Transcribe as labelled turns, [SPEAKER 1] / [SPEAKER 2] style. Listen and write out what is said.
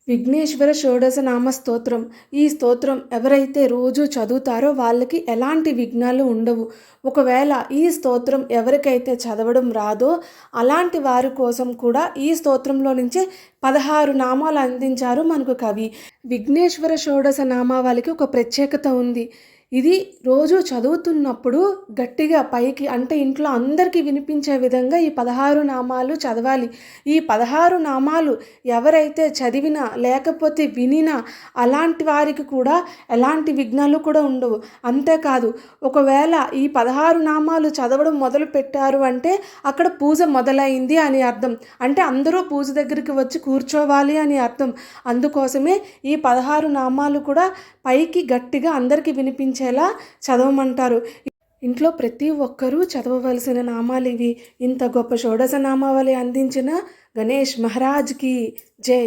[SPEAKER 1] విఘ్నేశ్వర షోడశనామ స్తోత్రం. ఈ స్తోత్రం ఎవరైతే రోజు చదువుతారో వాళ్ళకి ఎలాంటి విఘ్నాలు ఉండవు. ఒకవేళ ఈ స్తోత్రం ఎవరికైతే చదవడం రాదో అలాంటి వారి కోసం కూడా ఈ స్తోత్రంలో నుంచే 16 నామాలు అందించారు మనకు కవి. విఘ్నేశ్వర షోడశ నామావళికి ఒక ప్రత్యేకత ఉంది. ఇది రోజు చదువుతున్నప్పుడు గట్టిగా పైకి అంటే ఇంట్లో అందరికీ వినిపించే విధంగా ఈ 16 నామాలు చదవాలి. ఈ 16 నామాలు ఎవరైతే చదివినా లేకపోతే వినినా అలాంటి వారికి కూడా ఎలాంటి విఘ్నాలు కూడా ఉండవు. అంతేకాదు ఒకవేళ ఈ 16 నామాలు చదవడం మొదలుపెట్టారు అంటే అక్కడ పూజ మొదలైంది అని అర్థం. అంటే అందరూ పూజ దగ్గరికి వచ్చి కూర్చోవాలి అని అర్థం. అందుకోసమే ఈ 16 నామాలు కూడా పైకి గట్టిగా అందరికీ వినిపించేలా చదవమంటారు. ఇంట్లో ప్రతి ఒక్కరూ చదవవలసిన నామాలు ఇవి. ఇంత గొప్ప షోడశ నామావళి అందించిన గణేష్ మహారాజ్కి జై.